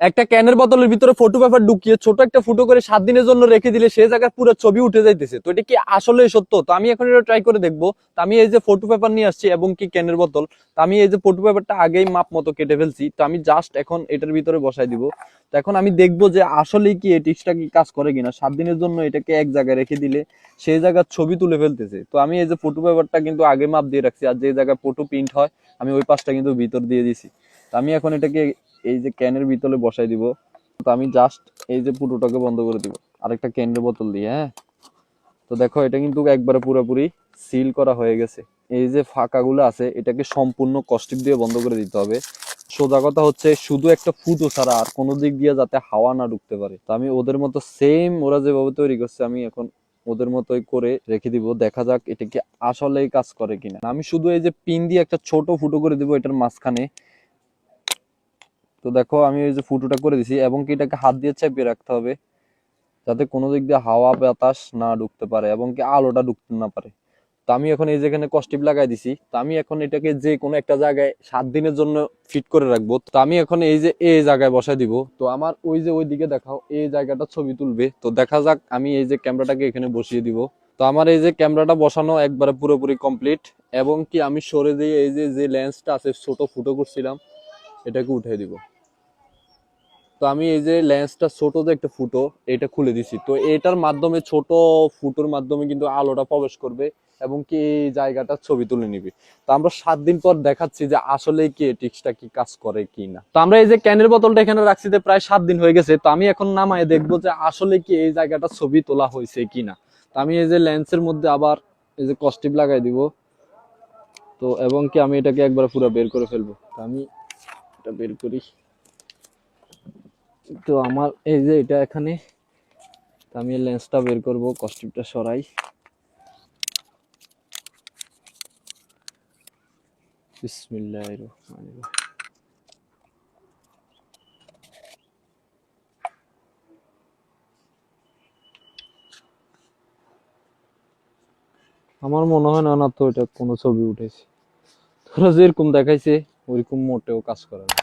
একটা ক্যানের বোতলের ভিতরে ফটো পেপার ঢুকিয়ে ছোট একটা ফুটো করে 7 দিনের জন্য রেখে দিলে সেই জায়গায় পুরো ছবি উঠে যাইতেছে। তো এটা কি আসলে সত্য? তো আমি এখন এটা ট্রাই করে দেখবো। তো আমি এই যে ফটো পেপার নিয়ে আসছি এবং কি ক্যানের বোতল, তো আমি এই যে ফটো পেপারটা আগেই মাপ মতো কেটে ফেলছি। তো আমি জাস্ট এখন এটার ভিতরে বসাই দিব। তো এখন আমি দেখবো যে আসলেই কি এই টিক্সটা কি কাজ করে কিনা। 7 দিনের জন্য এটাকে এক জায়গায় রেখে দিলে সেই জায়গার ছবি তুলে ফেলতেছে। তো আমি এই যে ফটো পেপারটা কিন্তু আগে মাপ দিয়ে রাখছি, আর যে জায়গায় ফটো প্রিন্ট হয় আমি ওই পাশটা কিন্তু ভিতর দিয়ে দিছি। তো আমি এখন এটাকে এই যে ক্যানের ভিতরে বসাই দিব। তো আমি জাস্ট এই যে পুরোটাকে বন্ধ করে দিব আরেকটা ক্যানের বোতল দিয়ে। হ্যাঁ, তো দেখো এটা কিন্তু একবারে পুরোপুরি সিল করা হয়ে গেছে। এই যে ফাঁকাগুলো আছে এটাকে সম্পূর্ণ কস্টিক দিয়ে বন্ধ করে দিতে হবে। সোজা কথা হচ্ছে শুধু একটা ফুটো ছাড়া আর কোনো দিক দিয়ে যাতে হাওয়া না ঢুকতে পারে। তো আমি ওদের মতো সেম ওরা যেভাবে তৈরি করছে আমি এখন ওদের মতোই করে রেখে দিব। দেখা যাক এটা কি আসলেই কাজ করে কিনা। আমি শুধু এই যে পিন দিয়ে একটা ছোট ফুটো করে দিব এটার মাঝখানে। তো দেখো আমি এই যে ফুটোটা করে দিছি এবং কি এটাকে হাত দিয়ে চেপে রাখতে হবে যাতে কোনো দিক দিয়ে হাওয়া বাতাস না ঢুকতে পারে এবং কি আলোটা ঢুকতে না পারে। তো আমি এখন এই যেখানে কস্টিপ লাগাই দিছি। তো আমি এখন এটাকে যে কোনো একটা জায়গায় 7 দিনের জন্য ফিট করে রাখবো। তো আমি এখন এই যে এই জায়গায় বসাই দিব। তো আমার ওই যে ওই দিকে দেখাও এই জায়গাটা ছবি তুলবে। তো দেখা যাক আমি এই যে ক্যামেরাটাকে এখানে বসিয়ে দিব। তো আমার এই যে ক্যামেরাটা বসানো একবারে পুরোপুরি কমপ্লিট এবং কি আমি সরে দিয়ে এই যে যে লেন্সটা আছে ছোট ফুটো করছিলাম এটাকে উঠে দিব। তো আমি এই যে লেন্সটা ছোট যে একটা ফুটো এটা খুলে দিছি। তো এটার মাধ্যমে ছোট ফুটোর মাধ্যমে কিন্তু আলোটা প্রবেশ করবে এবং কি এই জায়গাটা ছবি তুলে নিবে। তো আমরা 7 দিন পর দেখাচ্ছি যে আসলে কি এই টিক্সটা কি কাজ করে কি না। তো আমরা এই যে ক্যানের বোতলটা এখানে রাখছি যে প্রায় 7 দিন হয়ে গেছে। তো আমি এখন নামায় দেখবো যে আসলে কি এই জায়গাটা ছবি তোলা হয়েছে কিনা। তো আমি এই যে লেন্সের মধ্যে আবার এই যে কস্টিপ লাগাই দিব। তো এবং কি আমি এটাকে একবার পুরো বের করে ফেলবো। তো আমি এটা বের করি। তো আমার এই যে এটা এখানে আমি লেন্সটা বের করব, কস্টিপটা সরাই। বিসমিল্লাহির রহমানির রহিম। আমার মনে হয় না তো এটা কোনো ছবি উঠেছে। তোরা যেরকম দেখাইছে ওইরকম মোটেও কাজ করে না।